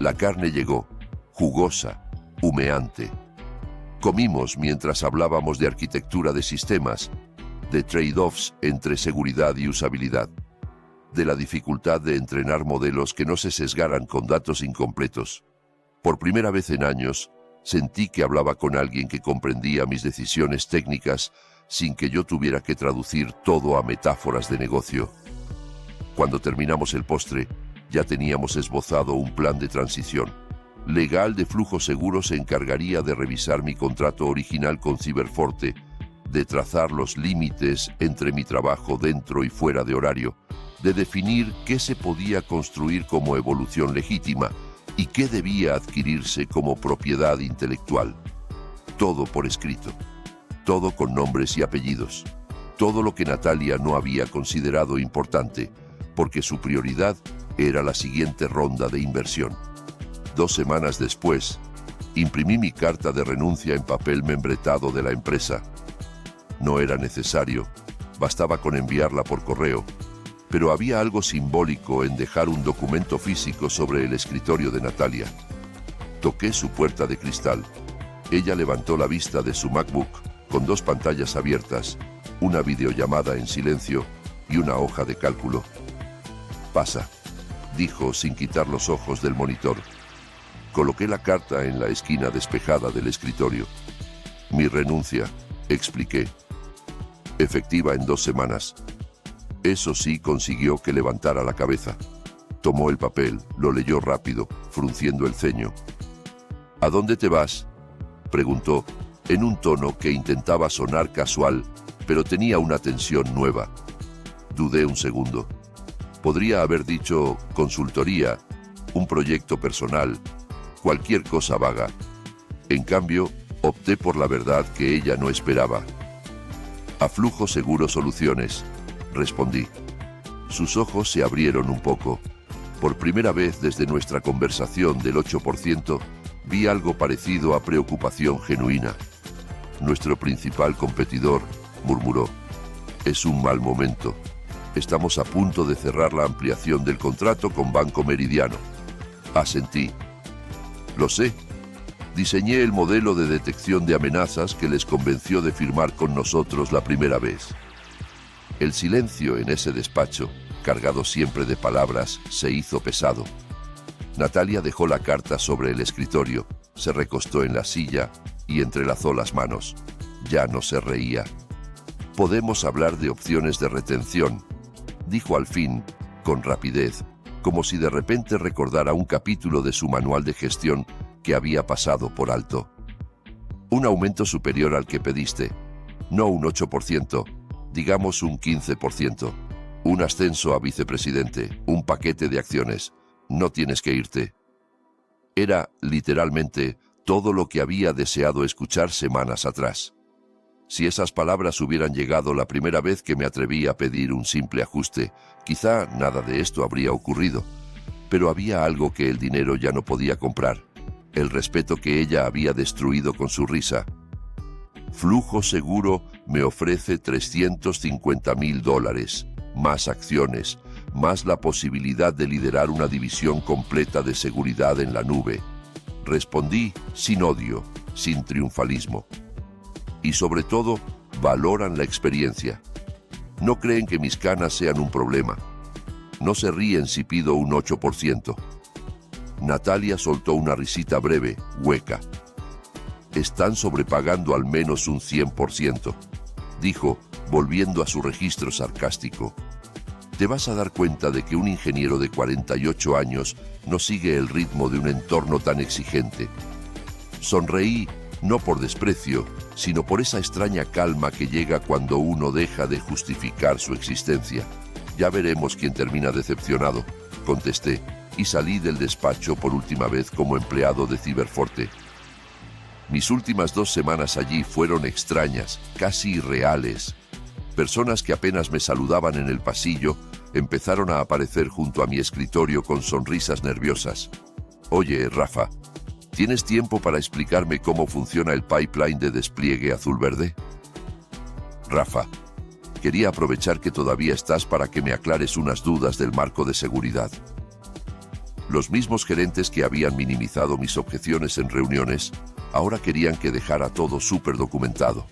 La carne llegó, jugosa, humeante. Comimos mientras hablábamos de arquitectura de sistemas, de trade-offs entre seguridad y usabilidad, de la dificultad de entrenar modelos que no se sesgaran con datos incompletos. Por primera vez en años, sentí que hablaba con alguien que comprendía mis decisiones técnicas sin que yo tuviera que traducir todo a metáforas de negocio. Cuando terminamos el postre, ya teníamos esbozado un plan de transición. Legal de Flujo Seguro se encargaría de revisar mi contrato original con Cyberforte, de trazar los límites entre mi trabajo dentro y fuera de horario, de definir qué se podía construir como evolución legítima y qué debía adquirirse como propiedad intelectual. Todo por escrito, todo con nombres y apellidos, todo lo que Natalia no había considerado importante, porque su prioridad era la siguiente ronda de inversión. 2 semanas después, imprimí mi carta de renuncia en papel membretado de la empresa. No era necesario, bastaba con enviarla por correo, pero había algo simbólico en dejar un documento físico sobre el escritorio de Natalia. Toqué su puerta de cristal. Ella levantó la vista de su MacBook con 2 pantallas abiertas, una videollamada en silencio y una hoja de cálculo. «Pasa», dijo sin quitar los ojos del monitor. Coloqué la carta en la esquina despejada del escritorio. «Mi renuncia», expliqué. «Efectiva en 2 semanas». Eso sí consiguió que levantara la cabeza. Tomó el papel, lo leyó rápido, frunciendo el ceño. «¿A dónde te vas?», preguntó, en un tono que intentaba sonar casual, pero tenía una tensión nueva. Dudé un segundo. Podría haber dicho consultoría, un proyecto personal, cualquier cosa vaga. En cambio, opté por la verdad que ella no esperaba. Aflujo Seguro Soluciones, respondí. Sus ojos se abrieron un poco. Por primera vez desde nuestra conversación del 8%, vi algo parecido a preocupación genuina. Nuestro principal competidor, murmuró, es un mal momento. Estamos a punto de cerrar la ampliación del contrato con Banco Meridiano. Asentí. Lo sé. Diseñé el modelo de detección de amenazas que les convenció de firmar con nosotros la primera vez. El silencio en ese despacho, cargado siempre de palabras, se hizo pesado. Natalia dejó la carta sobre el escritorio, se recostó en la silla y entrelazó las manos. Ya no se reía. Podemos hablar de opciones de retención, dijo al fin, con rapidez, como si de repente recordara un capítulo de su manual de gestión que había pasado por alto. Un aumento superior al que pediste, no un 8%, digamos un 15%. Un ascenso a vicepresidente, un paquete de acciones. No tienes que irte. Era, literalmente, todo lo que había deseado escuchar semanas atrás. Si esas palabras hubieran llegado la primera vez que me atreví a pedir un simple ajuste, quizá nada de esto habría ocurrido. Pero había algo que el dinero ya no podía comprar. El respeto que ella había destruido con su risa. Flujo Seguro me ofrece $350,000, más acciones, más la posibilidad de liderar una división completa de seguridad en la nube. Respondí sin odio, sin triunfalismo. Y sobre todo, valoran la experiencia. No creen que mis canas sean un problema. No se ríen si pido un 8%. Natalia soltó una risita breve, hueca. Están sobrepagando al menos un 100%, dijo, volviendo a su registro sarcástico. Te vas a dar cuenta de que un ingeniero de 48 años no sigue el ritmo de un entorno tan exigente. Sonreí, no por desprecio, sino por esa extraña calma que llega cuando uno deja de justificar su existencia. Ya veremos quién termina decepcionado, contesté, y salí del despacho por última vez como empleado de Ciberforte. Mis últimas 2 semanas allí fueron extrañas, casi irreales. Personas que apenas me saludaban en el pasillo empezaron a aparecer junto a mi escritorio con sonrisas nerviosas. Oye, Rafa, ¿tienes tiempo para explicarme cómo funciona el pipeline de despliegue azul-verde? Rafa, quería aprovechar que todavía estás para que me aclares unas dudas del marco de seguridad. Los mismos gerentes que habían minimizado mis objeciones en reuniones, ahora querían que dejara todo súper documentado.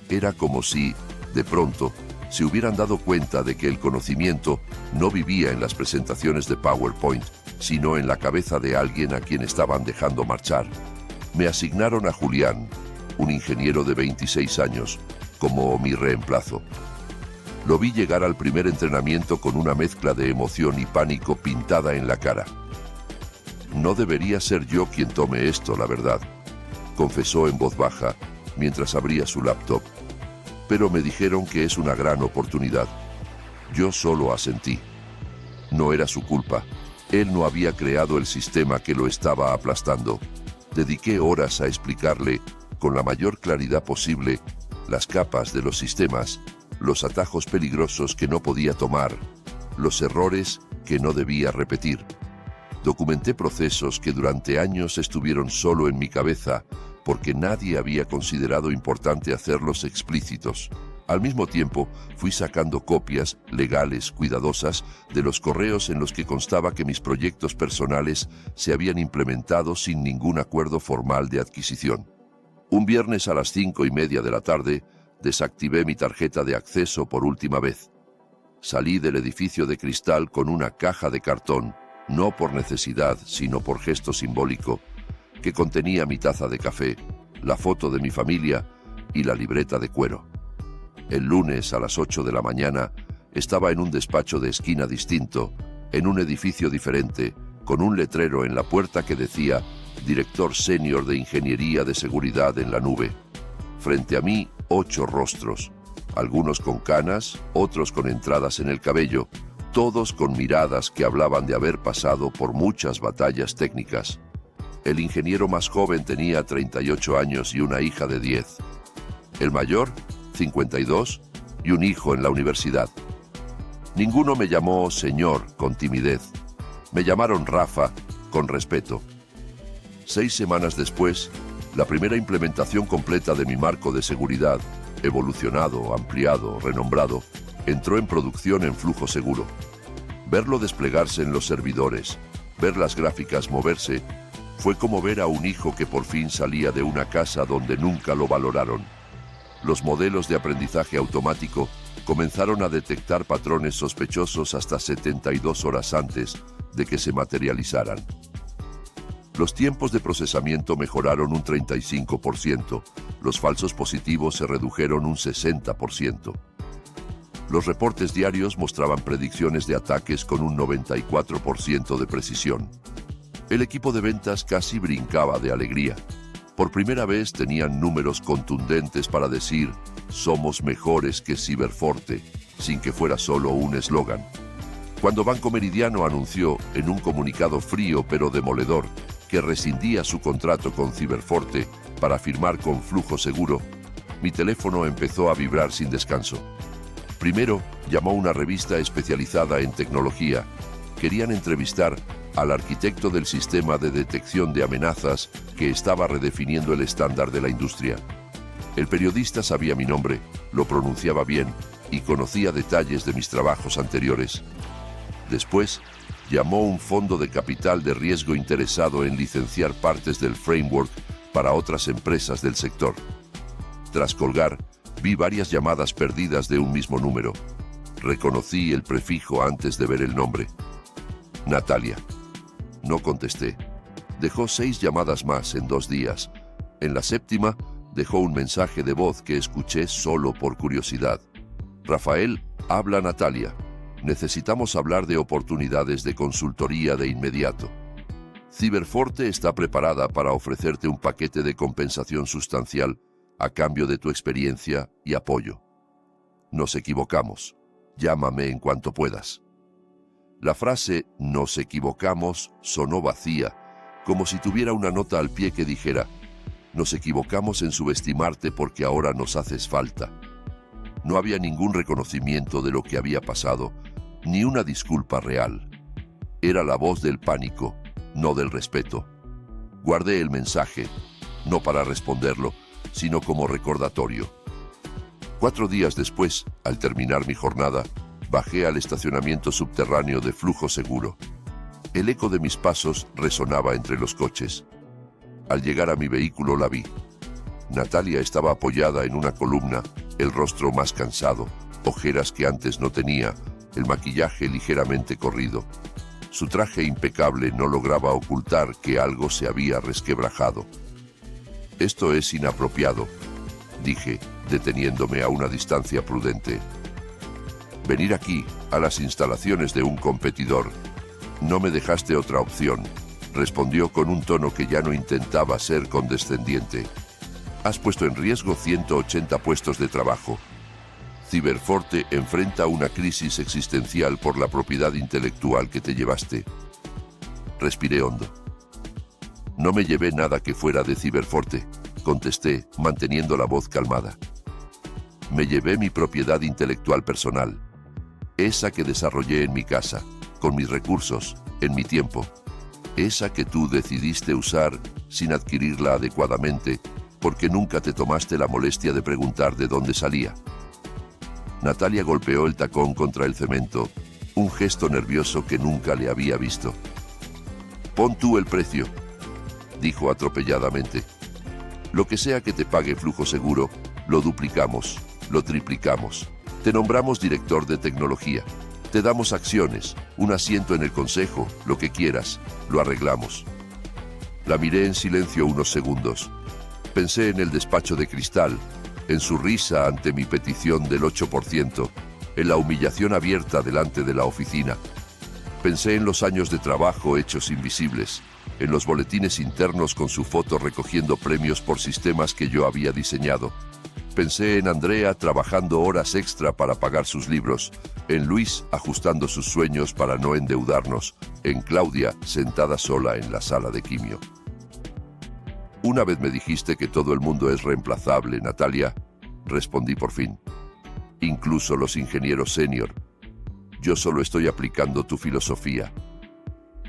Era como si, de pronto, se hubieran dado cuenta de que el conocimiento no vivía en las presentaciones de PowerPoint, sino en la cabeza de alguien a quien estaban dejando marchar. Me asignaron a Julián, un ingeniero de 26 años, como mi reemplazo. Lo vi llegar al primer entrenamiento con una mezcla de emoción y pánico pintada en la cara. No debería ser yo quien tome esto, la verdad, confesó en voz baja, mientras abría su laptop. Pero me dijeron que es una gran oportunidad. Yo solo asentí. No era su culpa. Él no había creado el sistema que lo estaba aplastando. Dediqué horas a explicarle, con la mayor claridad posible, las capas de los sistemas, los atajos peligrosos que no podía tomar, los errores que no debía repetir. Documenté procesos que durante años estuvieron solo en mi cabeza porque nadie había considerado importante hacerlos explícitos. Al mismo tiempo, fui sacando copias, legales, cuidadosas, de los correos en los que constaba que mis proyectos personales se habían implementado sin ningún acuerdo formal de adquisición. Un viernes a las 5:30 de la tarde, desactivé mi tarjeta de acceso por última vez. Salí del edificio de cristal con una caja de cartón, no por necesidad, sino por gesto simbólico, que contenía mi taza de café, la foto de mi familia y la libreta de cuero. El lunes a las 8 de la mañana estaba en un despacho de esquina distinto, en un edificio diferente, con un letrero en la puerta que decía director senior de Ingeniería de Seguridad en la Nube. Frente a mí, 8 rostros, algunos con canas, otros con entradas en el cabello, todos con miradas que hablaban de haber pasado por muchas batallas técnicas. El ingeniero más joven tenía 38 años y una hija de 10. El mayor, 52, y un hijo en la universidad. Ninguno me llamó señor con timidez. Me llamaron Rafa con respeto. 6 semanas después, la primera implementación completa de mi marco de seguridad, evolucionado, ampliado, renombrado, entró en producción en Flujo Seguro. Verlo desplegarse en los servidores, ver las gráficas moverse, fue como ver a un hijo que por fin salía de una casa donde nunca lo valoraron. Los modelos de aprendizaje automático comenzaron a detectar patrones sospechosos hasta 72 horas antes de que se materializaran. Los tiempos de procesamiento mejoraron un 35%, los falsos positivos se redujeron un 60%. Los reportes diarios mostraban predicciones de ataques con un 94% de precisión. El equipo de ventas casi brincaba de alegría. Por primera vez tenían números contundentes para decir «somos mejores que Ciberforte», sin que fuera solo un eslogan. Cuando Banco Meridiano anunció, en un comunicado frío pero demoledor, que rescindía su contrato con Ciberforte para firmar con Flujo Seguro, mi teléfono empezó a vibrar sin descanso. Primero, llamó una revista especializada en tecnología. Querían entrevistar al arquitecto del sistema de detección de amenazas que estaba redefiniendo el estándar de la industria. El periodista sabía mi nombre, lo pronunciaba bien y conocía detalles de mis trabajos anteriores. Después, llamó un fondo de capital de riesgo interesado en licenciar partes del framework para otras empresas del sector. Tras colgar, vi varias llamadas perdidas de un mismo número. Reconocí el prefijo antes de ver el nombre. Natalia. No contesté. Dejó 6 llamadas más en 2 días. En la séptima, dejó un mensaje de voz que escuché solo por curiosidad. Rafael, habla Natalia. Necesitamos hablar de oportunidades de consultoría de inmediato. Ciberforte está preparada para ofrecerte un paquete de compensación sustancial a cambio de tu experiencia y apoyo. Nos equivocamos. Llámame en cuanto puedas. La frase «nos equivocamos» sonó vacía, como si tuviera una nota al pie que dijera «nos equivocamos en subestimarte porque ahora nos haces falta». No había ningún reconocimiento de lo que había pasado, ni una disculpa real. Era la voz del pánico, no del respeto. Guardé el mensaje, no para responderlo, sino como recordatorio. 4 días después, al terminar mi jornada, bajé al estacionamiento subterráneo de Flujo Seguro. El eco de mis pasos resonaba entre los coches. Al llegar a mi vehículo la vi. Natalia estaba apoyada en una columna, el rostro más cansado, ojeras que antes no tenía, el maquillaje ligeramente corrido. Su traje impecable no lograba ocultar que algo se había resquebrajado. «Esto es inapropiado», dije, deteniéndome a una distancia prudente. «Venir aquí, a las instalaciones de un competidor. No me dejaste otra opción», respondió con un tono que ya no intentaba ser condescendiente. «Has puesto en riesgo 180 puestos de trabajo. Ciberforte enfrenta una crisis existencial por la propiedad intelectual que te llevaste». Respiré hondo. «No me llevé nada que fuera de Ciberforte», contesté, manteniendo la voz calmada. «Me llevé mi propiedad intelectual personal, esa que desarrollé en mi casa, con mis recursos, en mi tiempo, esa que tú decidiste usar sin adquirirla adecuadamente, porque nunca te tomaste la molestia de preguntar de dónde salía». Natalia golpeó el tacón contra el cemento, un gesto nervioso que nunca le había visto. «Pon tú el precio», dijo atropelladamente. «Lo que sea que te pague Flujo Seguro, lo duplicamos, lo triplicamos. Te nombramos director de tecnología. Te damos acciones, un asiento en el consejo, lo que quieras, lo arreglamos». La miré en silencio unos segundos. Pensé en el despacho de cristal, en su risa ante mi petición del 8%, en la humillación abierta delante de la oficina. Pensé en los años de trabajo hechos invisibles, en los boletines internos con su foto recogiendo premios por sistemas que yo había diseñado. Pensé en Andrea trabajando horas extra para pagar sus libros, en Luis ajustando sus sueños para no endeudarnos, en Claudia sentada sola en la sala de quimio. Una vez me dijiste que todo el mundo es reemplazable, Natalia, respondí por fin. Incluso los ingenieros senior. Yo solo estoy aplicando tu filosofía.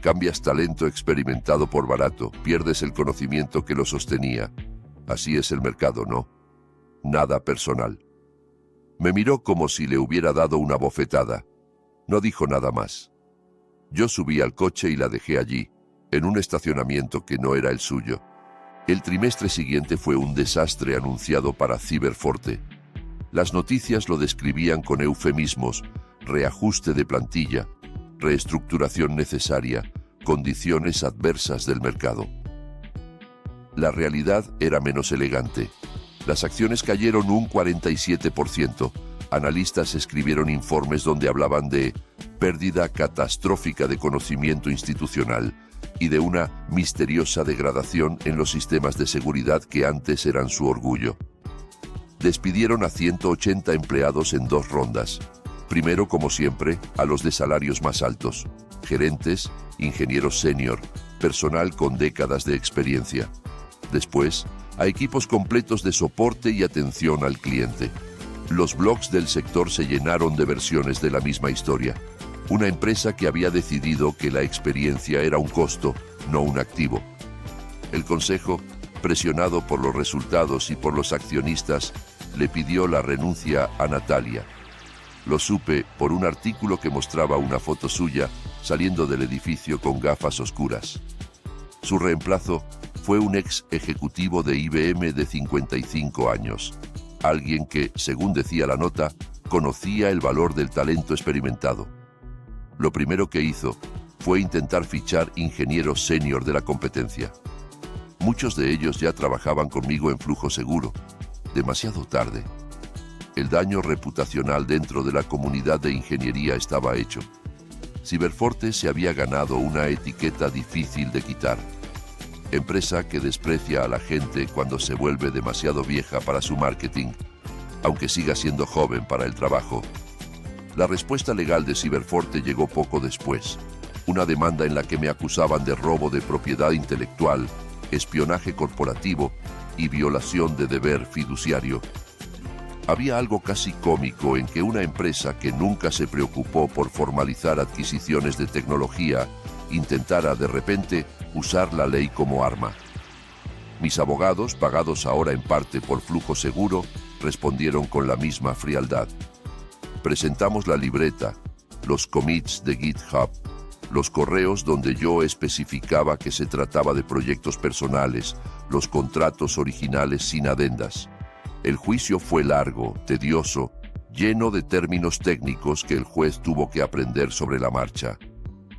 Cambias talento experimentado por barato, pierdes el conocimiento que lo sostenía. Así es el mercado, ¿no? Nada personal. Me miró como si le hubiera dado una bofetada. No dijo nada más. Yo subí al coche y la dejé allí, en un estacionamiento que no era el suyo. El trimestre siguiente fue un desastre anunciado para Ciberforte. Las noticias lo describían con eufemismos: reajuste de plantilla, reestructuración necesaria, condiciones adversas del mercado. La realidad era menos elegante. Las acciones cayeron un 47%. Analistas escribieron informes donde hablaban de pérdida catastrófica de conocimiento institucional y de una misteriosa degradación en los sistemas de seguridad que antes eran su orgullo. Despidieron a 180 empleados en 2 rondas. Primero, como siempre, a los de salarios más altos: gerentes, ingenieros senior, personal con décadas de experiencia. Después, a equipos completos de soporte y atención al cliente. Los blogs del sector se llenaron de versiones de la misma historia. Una empresa que había decidido que la experiencia era un costo, no un activo. El consejo, presionado por los resultados y por los accionistas, le pidió la renuncia a Natalia. Lo supe por un artículo que mostraba una foto suya saliendo del edificio con gafas oscuras. Su reemplazo fue un ex ejecutivo de IBM de 55 años, alguien que, según decía la nota, conocía el valor del talento experimentado. Lo primero que hizo fue intentar fichar ingenieros senior de la competencia. Muchos de ellos ya trabajaban conmigo en Flujo Seguro. Demasiado tarde. El daño reputacional dentro de la comunidad de ingeniería estaba hecho. Ciberforte se había ganado una etiqueta difícil de quitar. Empresa que desprecia a la gente cuando se vuelve demasiado vieja para su marketing, aunque siga siendo joven para el trabajo. La respuesta legal de Ciberforte llegó poco después. Una demanda en la que me acusaban de robo de propiedad intelectual, espionaje corporativo y violación de deber fiduciario. Había algo casi cómico en que una empresa que nunca se preocupó por formalizar adquisiciones de tecnología intentara de repente usar la ley como arma. Mis abogados, pagados ahora en parte por Flujo Seguro, respondieron con la misma frialdad. Presentamos la libreta, los commits de GitHub, los correos donde yo especificaba que se trataba de proyectos personales, los contratos originales sin adendas. El juicio fue largo, tedioso, lleno de términos técnicos que el juez tuvo que aprender sobre la marcha.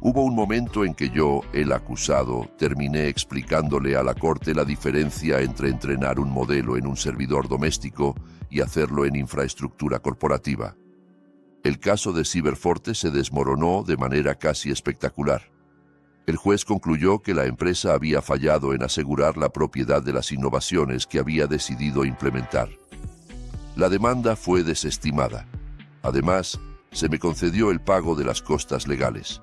Hubo un momento en que yo, el acusado, terminé explicándole a la corte la diferencia entre entrenar un modelo en un servidor doméstico y hacerlo en infraestructura corporativa. El caso de Ciberforte se desmoronó de manera casi espectacular. El juez concluyó que la empresa había fallado en asegurar la propiedad de las innovaciones que había decidido implementar. La demanda fue desestimada. Además, se me concedió el pago de las costas legales.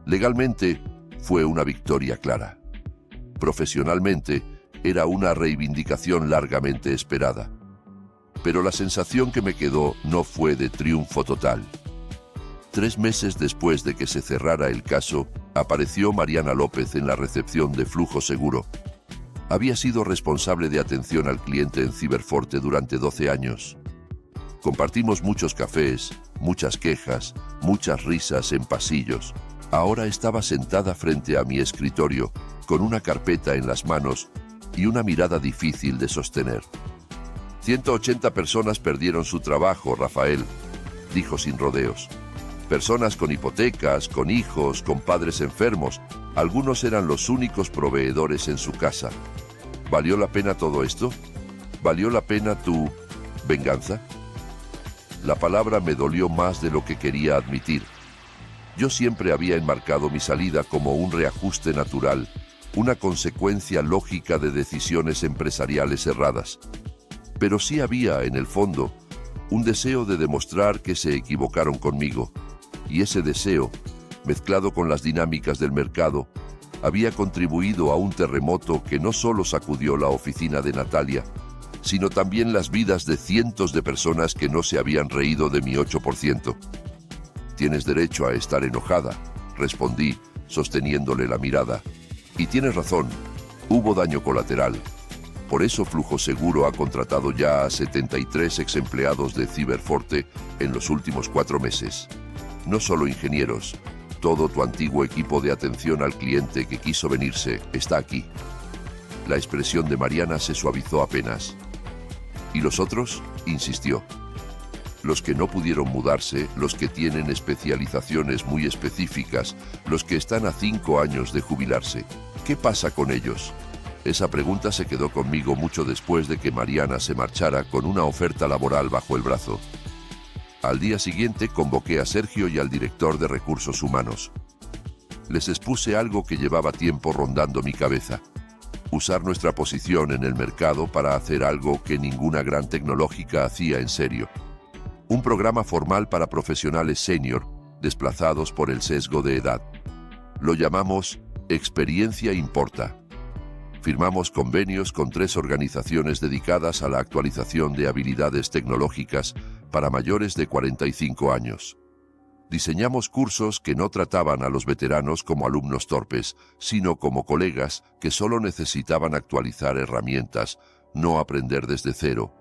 Legalmente, fue una victoria clara. Profesionalmente, era una reivindicación largamente esperada. Pero la sensación que me quedó no fue de triunfo total. 3 meses después de que se cerrara el caso, apareció Mariana López en la recepción de Flujo Seguro. Había sido responsable de atención al cliente en Ciberforte durante 12 años. Compartimos muchos cafés, muchas quejas, muchas risas en pasillos. Ahora estaba sentada frente a mi escritorio, con una carpeta en las manos y una mirada difícil de sostener. 180 personas perdieron su trabajo, Rafael, dijo sin rodeos. Personas con hipotecas, con hijos, con padres enfermos. Algunos eran los únicos proveedores en su casa. ¿Valió la pena todo esto? ¿Valió la pena tu venganza? La palabra me dolió más de lo que quería admitir. Yo siempre había enmarcado mi salida como un reajuste natural, una consecuencia lógica de decisiones empresariales erradas. Pero sí había, en el fondo, un deseo de demostrar que se equivocaron conmigo, y ese deseo, mezclado con las dinámicas del mercado, había contribuido a un terremoto que no solo sacudió la oficina de Natalia, sino también las vidas de cientos de personas que no se habían reído de mi 8%. Tienes derecho a estar enojada, respondí, sosteniéndole la mirada. Y tienes razón, hubo daño colateral. Por eso Flujo Seguro ha contratado ya a 73 ex empleados de Ciberforte en los últimos 4 meses. No solo ingenieros, todo tu antiguo equipo de atención al cliente que quiso venirse está aquí. La expresión de Mariana se suavizó apenas. ¿Y los otros?, insistió. Los que no pudieron mudarse, los que tienen especializaciones muy específicas, los que están a 5 años de jubilarse. ¿Qué pasa con ellos? Esa pregunta se quedó conmigo mucho después de que Mariana se marchara con una oferta laboral bajo el brazo. Al día siguiente convoqué a Sergio y al director de Recursos Humanos. Les expuse algo que llevaba tiempo rondando mi cabeza. Usar nuestra posición en el mercado para hacer algo que ninguna gran tecnológica hacía en serio. Un programa formal para profesionales senior, desplazados por el sesgo de edad. Lo llamamos Experiencia Importa. Firmamos convenios con 3 organizaciones dedicadas a la actualización de habilidades tecnológicas para mayores de 45 años. Diseñamos cursos que no trataban a los veteranos como alumnos torpes, sino como colegas que solo necesitaban actualizar herramientas, no aprender desde cero.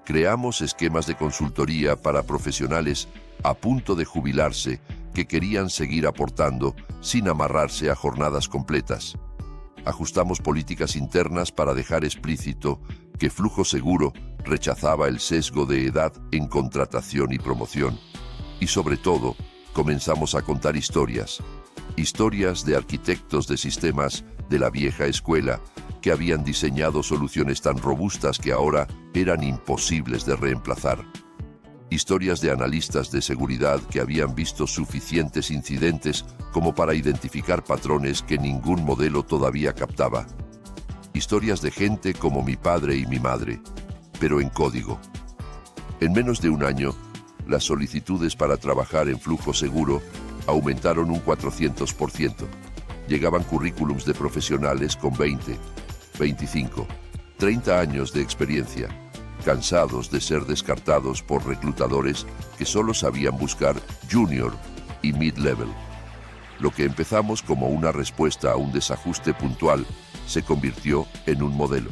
Creamos esquemas de consultoría para profesionales a punto de jubilarse que querían seguir aportando sin amarrarse a jornadas completas. Ajustamos políticas internas para dejar explícito que Flujo Seguro rechazaba el sesgo de edad en contratación y promoción. Y sobre todo, comenzamos a contar historias de arquitectos de sistemas de la vieja escuela que habían diseñado soluciones tan robustas que ahora eran imposibles de reemplazar. Historias de analistas de seguridad que habían visto suficientes incidentes como para identificar patrones que ningún modelo todavía captaba. Historias de gente como mi padre y mi madre, pero en código. En menos de un año, las solicitudes para trabajar en Flujo Seguro aumentaron un 400%. Llegaban currículums de profesionales con 20, 25, 30 años de experiencia, cansados de ser descartados por reclutadores que solo sabían buscar junior y mid-level. Lo que empezamos como una respuesta a un desajuste puntual se convirtió en un modelo.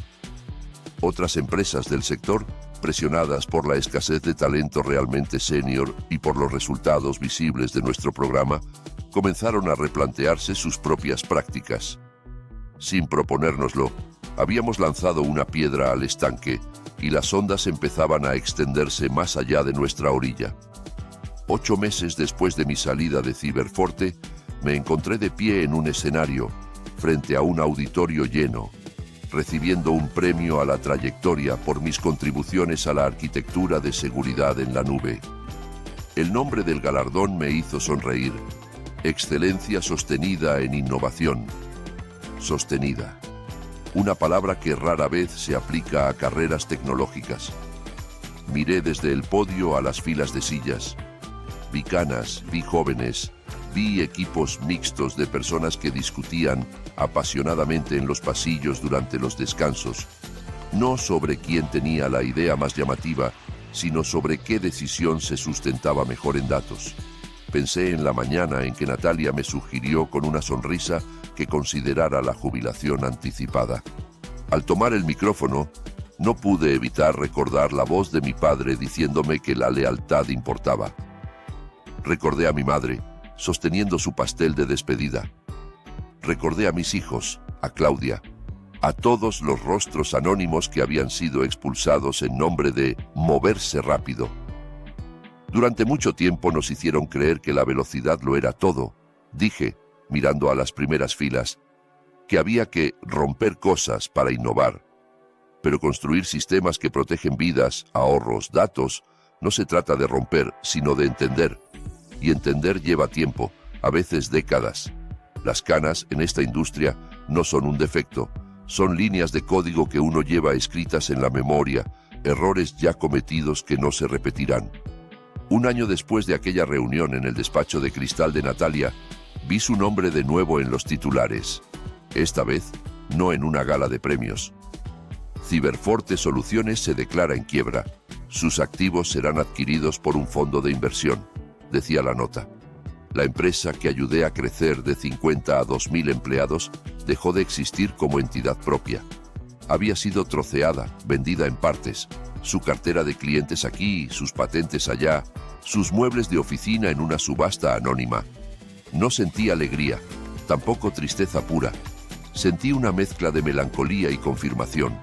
Otras empresas del sector, presionadas por la escasez de talento realmente senior y por los resultados visibles de nuestro programa, comenzaron a replantearse sus propias prácticas. Sin proponérnoslo, habíamos lanzado una piedra al estanque y las ondas empezaban a extenderse más allá de nuestra orilla. 8 meses después de mi salida de Ciberforte, me encontré de pie en un escenario, frente a un auditorio lleno, recibiendo un premio a la trayectoria por mis contribuciones a la arquitectura de seguridad en la nube. El nombre del galardón me hizo sonreír. Excelencia sostenida en innovación. Sostenida. Una palabra que rara vez se aplica a carreras tecnológicas. Miré desde el podio a las filas de sillas. Vi canas, vi jóvenes, vi equipos mixtos de personas que discutían apasionadamente en los pasillos durante los descansos, no sobre quién tenía la idea más llamativa, sino sobre qué decisión se sustentaba mejor en datos. Pensé en la mañana en que Natalia me sugirió con una sonrisa que considerara la jubilación anticipada. Al tomar el micrófono, no pude evitar recordar la voz de mi padre diciéndome que la lealtad importaba. Recordé a mi madre, sosteniendo su pastel de despedida. Recordé a mis hijos, a Claudia, a todos los rostros anónimos que habían sido expulsados en nombre de moverse rápido. Durante mucho tiempo nos hicieron creer que la velocidad lo era todo. Dije, mirando a las primeras filas, que había que romper cosas para innovar. Pero construir sistemas que protegen vidas, ahorros, datos, no se trata de romper, sino de entender. Y entender lleva tiempo, a veces décadas. Las canas en esta industria No son un defecto, son líneas de código que uno lleva escritas en la memoria, errores ya cometidos que no se repetirán. Un año después de aquella reunión en el despacho de cristal de Natalia, vi su nombre de nuevo en los titulares. Esta vez, no en una gala de premios. Ciberforte Soluciones se declara en quiebra. Sus activos serán adquiridos por un fondo de inversión, decía la nota. La empresa que ayudé a crecer de 50 a 2.000 empleados dejó de existir como entidad propia. Había sido troceada, vendida en partes, su cartera de clientes aquí, sus patentes allá, sus muebles de oficina en una subasta anónima. No sentí alegría, tampoco tristeza pura. Sentí una mezcla de melancolía y confirmación.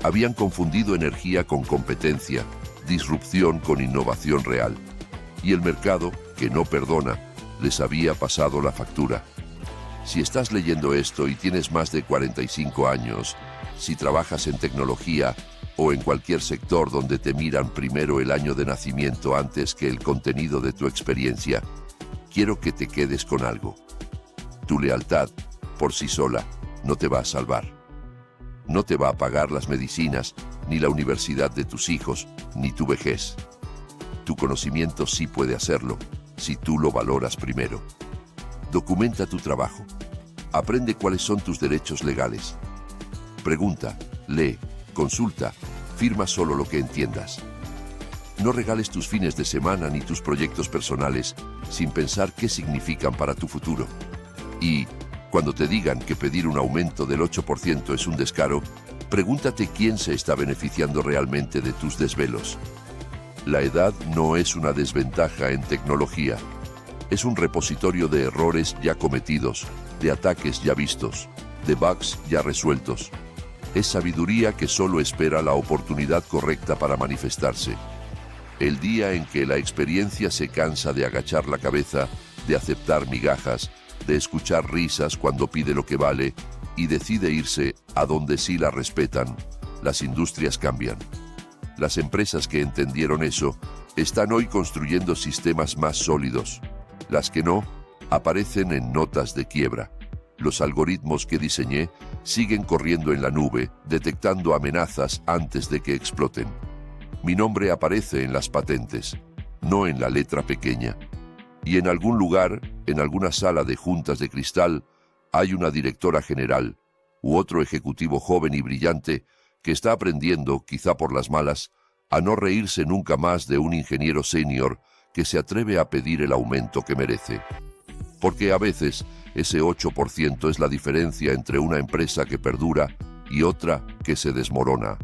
Habían confundido energía con competencia, disrupción con innovación real. Y el mercado, que no perdona, les había pasado la factura. Si estás leyendo esto y tienes más de 45 años, si trabajas en tecnología o en cualquier sector donde te miran primero el año de nacimiento antes que el contenido de tu experiencia, quiero que te quedes con algo. Tu lealtad, por sí sola, no te va a salvar. No te va a pagar las medicinas, ni la universidad de tus hijos, ni tu vejez. Tu conocimiento sí puede hacerlo, si tú lo valoras primero. Documenta tu trabajo. Aprende cuáles son tus derechos legales. Pregunta, lee, consulta, firma solo lo que entiendas. No regales tus fines de semana ni tus proyectos personales sin pensar qué significan para tu futuro. Y, cuando te digan que pedir un aumento del 8% es un descaro, pregúntate quién se está beneficiando realmente de tus desvelos. La edad no es una desventaja en tecnología. Es un repositorio de errores ya cometidos, de ataques ya vistos, de bugs ya resueltos. Es sabiduría que solo espera la oportunidad correcta para manifestarse. El día en que la experiencia se cansa de agachar la cabeza, de aceptar migajas, de escuchar risas cuando pide lo que vale y decide irse a donde sí la respetan, las industrias cambian. Las empresas que entendieron eso están hoy construyendo sistemas más sólidos. Las que no, aparecen en notas de quiebra. Los algoritmos que diseñé siguen corriendo en la nube, detectando amenazas antes de que exploten. Mi nombre aparece en las patentes, no en la letra pequeña. Y en algún lugar, en alguna sala de juntas de cristal, hay una directora general u otro ejecutivo joven y brillante que está aprendiendo, quizá por las malas, a no reírse nunca más de un ingeniero senior que se atreve a pedir el aumento que merece. Porque a veces ese 8% es la diferencia entre una empresa que perdura y otra que se desmorona.